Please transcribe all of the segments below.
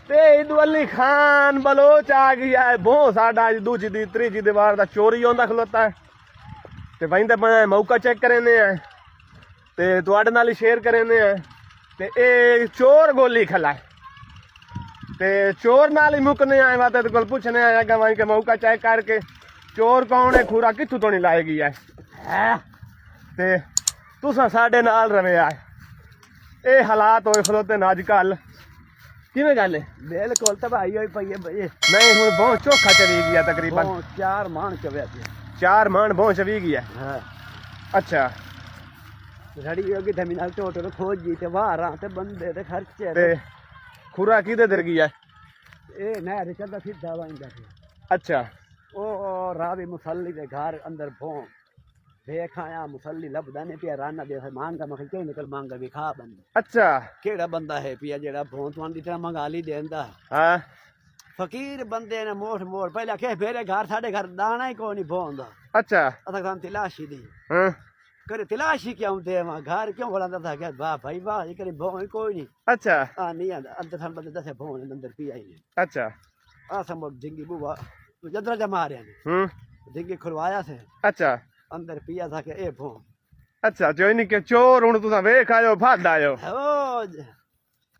ते इदू अली खान बलोच आ गया है। बहुत साडा दूजी दी त्रीजी दीवार दा चोरी होंदा खलोता है। ते वहीं मैं मौका चेक करेने हैं ते तुहाडे नाल ही शेयर करेने हैं। ते ए चोर गोली खला है ते चोर नाल ही मुकने आए वा ते कोल पूछने आया कि वहीं के मौका चेक करके चोर कौन है, खूरा कित्थों तो नहीं लाएगी है ते तुसा साडे नाल रवे आए। ए हालात होए खलोते न अजकल किवें गल है? बिल्कुल तबाही होई पई है भाई। नहीं हुण बहुत चोखा चली गया तकरीबन 4 मान चव्या पिया। 4 मान बहुत चली गया। हां अच्छा रड़ी होगी थे मिनल टोटल खोज जी ते वारा ते बंदे ते खर्चे ते खुरा किदे दर गया? ए नहर चलदा सीधा वांदा। अच्छा ओ रावी मुसल्ली दे घर अंदर भों देख आया मुसल्ली लभदा नहीं पिया राना दे मांगा मख के निकल मांगा भी खा बंद। अच्छा केड़ा बंदा है पिया जेड़ा भों तुआन दी तरह मंगा ली देंदा। हाँ फकीर बंदे ने मोठ मोड़ पहले के फेरे घर साडे घर दाना ही कोई नहीं भोंदा। अच्छा अदा काम तिलाशी दी हाँ करे तिलाशी क्यों दे वहां घर क्यों बोलांदा था क्या वाह भाई वाह ये करे भों कोई नहीं। अच्छा नहीं आंदा अंदर सन बंदे दसे भों अंदर पिया ही नहीं। अच्छा आ समझ डिंगी बुआ जदरा जमा रहे हैं डिंगी खुलवाया से अच्छा अंदर पिया था के ए भों। अच्छा जो नहीं के चोर हूं तुसा वेख आयो फद आयो। ओ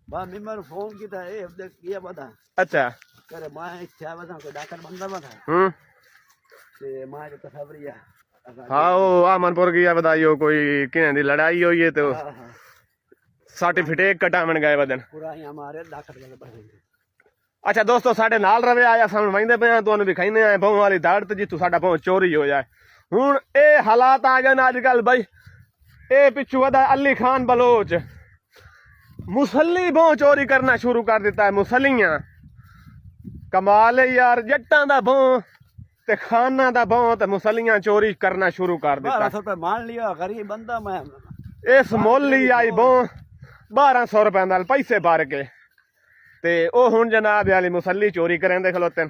बा मिमर फोन कीता ए देख ये बता। अच्छा करे मैं इच्छा बता को डाकर बंदा बता ते मां जो खबरिया। हाँ वो आमनपुर गया बताइयो कोई किने दी लड़ाई हुई है तो सर्टिफिकेट कटावन गए बदन पूरा ही हमारे डाकर वाले बने। अच्छा दोस्तों साडे नाल रवे आया सामने वहिंदे पे तुहानू विखाईने आए बहु वाली दाड़ ते जितू साडा बहु चोरी हो जाए। हुण ए हालात आ गए अजकल भाई। ए पिछू वदा अली खान बलोच मुसल्ली बहु चोरी करना शुरू कर दिता है। मुसल्लियां कमाल है यार, जट्टां दा बहु ते खाना दा बहु ते मुसल्लियां चोरी करना शुरू कर दिता। 1200 रुपए मान लिया गरीब बंदा मैं इस मुल ही आई बहु 1200 रुपए नाल पैसे भर के ते ओ हुण जनाब वाली मुसल्ली चोरी करेंदे खलोते।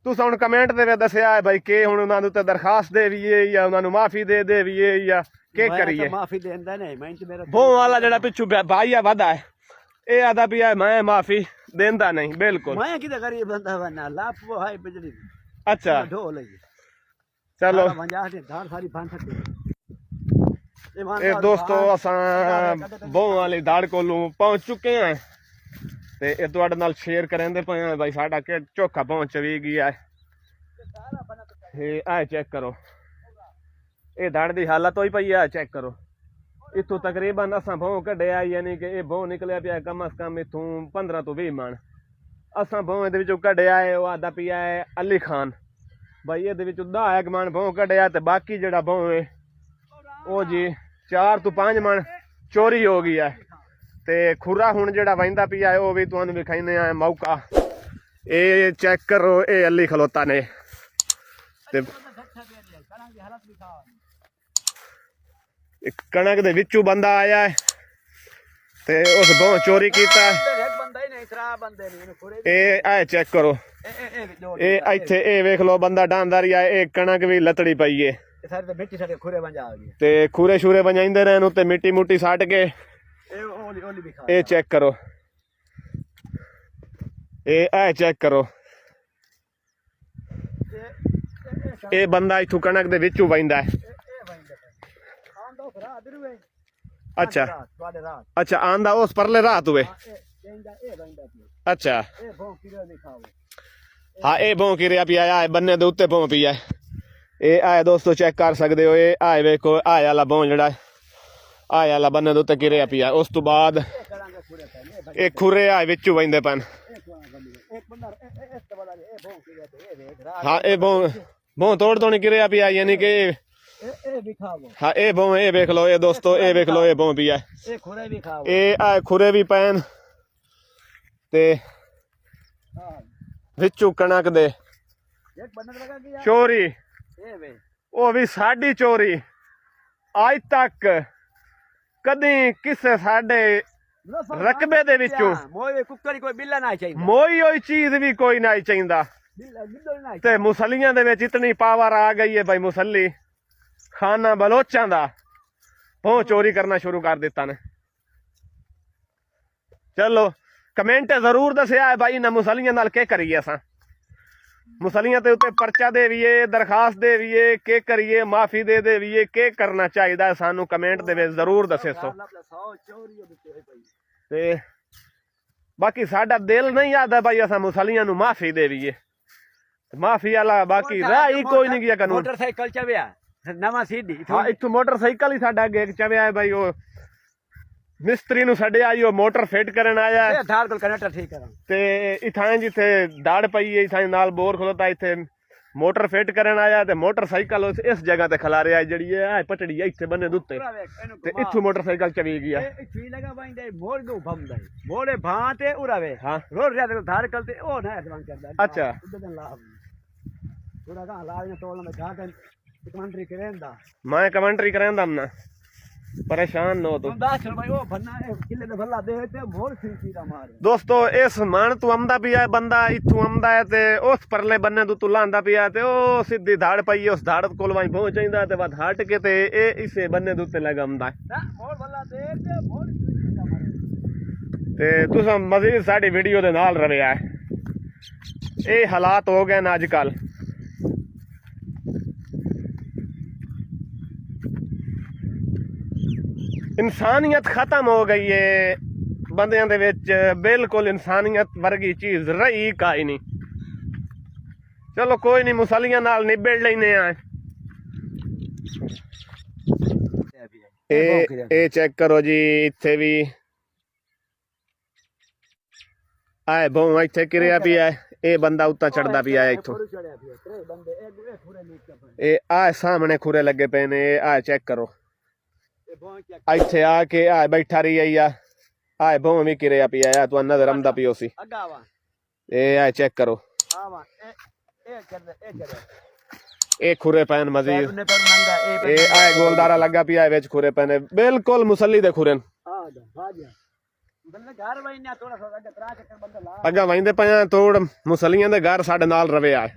तुस हुण कमेंट दे दस्या है भाई के हुण उन्हां नूं ते दरखास्त देवीए या उन्हां नूं माफी दे देवीए या के करिए? माफी देंदा नहीं मैं ते मेरा बहु वाला जेड़ा पिछू भाई है वदा है ए आदा पिया मैं माफी देंदा नहीं बिल्कुल। मैं किते गरीब बंदा वना लाप वो हाई बिजली। अच्छा ढोल है चलो धार सारी बांध सकते। ए दोस्तों असां बहु वाली दाड़ कोलू पहुंच चुके हैं ते ए तुहाडे नाल शेयर करेंदे पे हैं भाई साडा के चोखा पहुंच भी गया है। ए चेक करो ए दाड़ दी हालत होई पई है चेक करो। इथों तकरीबन असां बहु कढिया यानी कि ए बहु निकलिया पिया कम अज कम इथों 15 तो 20 मन असां बहु इहदे विचों कढिया है। वो आदा पिया है अली खान भाई इहदे विचों 10 मन बहु कढिया ते बाकी जेड़ा बहु है ओ जी 4 तो 5 मन चोरी हो गई है। ते खुरा हुण जेड़ा वहिंदा पिया है वो भी तुहानू विखाईने आए मौका। ए चेक करो ए अली खलोता ने ते कणक दे विचू बंदा आया है ते उस बहु चोरी कीता ए चेक करो ए इत्थे ए वेख लो बंदा डांदारी आए ए कणक भी लतड़ी पई है ते खूरे शूरे बंजाइंदे रहन उत्ते मिट्टी मुट्टी सट के ए चेक करो ए चेक करो ए बंदा इथू कणक दे विचू वहिंदा है। अच्छा अच्छा आंदा उस परले रात हुए। अच्छा हाँ ए भों किरिया पिया है बन्ने दे उत्ते भों पिया है। ए आए दोस्तों चेक कर सकते हो ए आए वेखो आए वाला भों जेड़ा आए वाला बन्ने दे उत्ते किरिया पिया उस तो बाद ए खुरे आए विचू वहिंदे पन। हाँ ए भों तोड़ तो नहीं किरिया पिया यानी कि हाँ ए भों ए वेख लो ए दोस्तों ए वेख लो ए भों पिया ए आए खुरे भी पैन ते विचू कणक दे चोरी वो भी साडी चोरी आज तक कदी किसे साडे रकबे दे विचों मोई होई चीज भी कोई नहीं चाहिदा ते मुसलियां दे विच इतनी पावर आ गई है भाई मुसली खाना बलोचां दा वो चोरी करना शुरू कर दिता ने। चलो ਕਮੈਂਟ ਜ਼ਰੂਰ ਦੱਸਿਆ ਹੈ ਬਾਈ ਨਾ ਮੁਸਲੀਆਂ ਨਾਲ ਕੀ ਕਰੀਏ ਅਸਾਂ ਮੁਸਲੀਆਂ ਦੇ ਉੱਤੇ ਪਰਚਾ ਦੇਵੀਏ ਦਰਖਾਸਤ ਦੇਵੀਏ ਕੀ ਕਰੀਏ ਮਾਫੀ ਦੇ ਦੇਵੀਏ ਕੀ ਕਰਨਾ ਚਾਹੀਦਾ ਹੈ ਸਾਨੂੰ ਕਮੈਂਟ ਦੇ ਵਿੱਚ ਜ਼ਰੂਰ ਦੱਸੇ ਸੋ ਤੇ ਬਾਕੀ ਸਾਡਾ ਦਿਲ ਨਹੀਂ ਆਦਾ ਬਾਈ ਅਸਾਂ ਮੁਸਲੀਆਂ ਨੂੰ ਮਾਫੀ ਦੇਵੀਏ ਮਾਫੀ ਵਾਲਾ ਬਾਕੀ ਰਾਹ ਕੋਈ ਨਹੀਂ ਗਿਆ ਕਾਨੂੰਨ ਮੋਟਰਸਾਈਕਲ ਚਵਿਆ ਨਵਾਂ ਸਿੱਧੀ ਹਾਂ ਇੱਥੋਂ ਮੋਟਰਸਾਈਕਲ ਹੀ ਸਾਡਾ ਅੱਗੇ ਚਵਿਆ ਹੈ ਬਾਈ ਉਹ ਮਿਸਤਰੀ ਨੂੰ ਸਾਡੇ ਆਈ ਉਹ ਮੋਟਰ ਫਿੱਟ ਕਰਨ ਆਇਆ ਇਹ ਧਾਰ ਕੋਲ ਕਨੈਕਟਰ ਠੀਕ ਕਰਾਂ ਤੇ ਇਥਾਂ ਜਿੱਥੇ ਦਾੜ ਪਈ ਹੈ ਇਥਾਂ ਨਾਲ ਬੋਰ ਖਲੋਤਾ ਇੱਥੇ ਮੋਟਰ ਫਿੱਟ ਕਰਨ ਆਇਆ ਤੇ ਮੋਟਰਸਾਈਕਲ ਇਸ ਜਗ੍ਹਾ ਤੇ ਖਲਾ ਰਿਹਾ ਜਿਹੜੀ ਹੈ ਪਟੜੀ ਇੱਥੇ ਬੰਨੇ ਦੁੱਤੇ ਤੇ ਇੱਥੋਂ ਮੋਟਰਸਾਈਕਲ ਚਵੀ ਗਿਆ ਇੱਥੇ ਲਗਾ ਬਾਈਂਦੇ ਮੋੜ ਨੂੰ ਭੰਦਾ ਮੋੜੇ ਭਾਂ ਤੇ ਉਰਾਵੇ ਹਾਂ ਰੋੜ ਰਿਆ ਤੇ ਧਾਰ ਕਲ ਤੇ ਉਹ ਨਾ ਐਡਵਾਂਸ ਕਰਦਾ ਅੱਛਾ ਉਦੋਂ ਲਾਭ ਥੋੜਾ ਕਾ ਲਾਜ ਨੇ ਤੋੜਨ ਦਾ ਘਾਟ ਕਮੈਂਟਰੀ ਕਰੇਂਦਾ ਮੈਂ ਕਮੈਂਟਰੀ ਕਰਾਂਦਾ ਨਾ ਪਰੇਸ਼ਾਨ ਨਾ ਹੋ ਤੂੰ ਦੱਸ ਭਾਈ ਉਹ ਬੰਨਾ ਕਿੱਲੇ ਦੇ ਭੱਲਾ ਦੇ ਤੇ ਮੋੜ ਸੀ ਦਾ ਮਾਰ ਦੋਸਤੋ ਇਸ ਮਾਨ ਤੋਂ ਆਮਦਾ ਪਿਆ ਬੰਦਾ ਇੱਥੋਂ ਆਮਦਾ ਹੈ ਤੇ ਉਸ ਪਰਲੇ ਬੰਨੇ ਤੋਂ ਲਾਂਦਾ ਪਿਆ ਤੇ ਉਹ ਸਿੱਧੀ ਧਾੜ ਪਈ ਉਸ ਧਾੜ ਕੋਲ ਵਾਈ ਪਹੁੰਚ ਜਾਂਦਾ ਤੇ ਬਾਅਦ ਹਟ ਕੇ ਤੇ ਇਹ ਇਸੇ ਬੰਨੇ ਦੇ ਉੱਤੇ ਲਗਾਉਂਦਾ ਮੋੜ ਭੱਲਾ ਦੇ ਤੇ ਮੋੜ ਸੀ ਦਾ ਮਾਰ ਤੇ ਤੁਸੀਂ ਮਜ਼ੀਦ ਸਾਡੀ ਵੀਡੀਓ ਦੇ ਨਾਲ ਰਵਿਆ ਇਹ ਹਾਲਾਤ ਹੋ ਗਏ ਨੇ ਅੱਜ ਕੱਲ ਇਨਸਾਨੀਅਤ ਖਤਮ ਹੋ ਗਈ ਹੈ ਬੰਦਿਆਂ ਦੇ ਵਿੱਚ ਬਿਲਕੁਲ ਇਨਸਾਨੀਅਤ ਵਰਗੀ ਚੀਜ਼ ਰਹੀ ਕਾਈ ਨਹੀਂ ਚਲੋ ਕੋਈ ਨਹੀਂ ਮੁਸਲੀਆਂ ਨਾਲ ਨਿਬੜ ਲੈਨੇ ਆ ਇਹ ਚੈੱਕ ਕਰੋ ਜੀ ਇੱਥੇ ਵੀ ਆਏ ਬਹੁ ਇੱਥੇ ਕਿਰਿਆ ਪਿਆ ਇਹ ਬੰਦਾ ਉੱਤਾ ਚੜਦਾ ਪਿਆ ਇੱਥੋਂ ਇਹ ਆ ਸਾਹਮਣੇ ਖੁਰੇ ਲੱਗੇ ਪਏ ਨੇ ਆ ਚੈੱਕ ਕਰੋ ਇੱਥੇ ਆ ਕੇ ਆ ਬੈਠਾ ਰਹੀ ਆਈ ਆ ਬਹੁ ਵੀ ਕਿਰਿਆ ਪਿਆ ਆ ਤੂੰ ਨਜ਼ਰ ਆਮਦਾ ਪਿਓ ਸੀ ਇਹ ਆ ਚੈੱਕ ਕਰੋ ਇਹ ਖੁਰੇ ਪੈਨ ਮਜ਼ੀਦ ਇਹ ਆ ਗੋਲਦਾਰਾ ਲੱਗਾ ਪਿਆ ਵਿੱਚ ਖੁਰੇ ਪੈਨੇ ਬਿਲਕੁਲ ਮੁਸੱਲੀ ਦੇ ਖੁਰੇ ਅੱਗਾ ਵੈਂਦੇ ਪਿਆ ਤੋੜ ਮੁਸਲੀਆਂ ਦੇ ਘਰ ਸਾਡੇ ਨਾਲ ਰਵੇ ਆ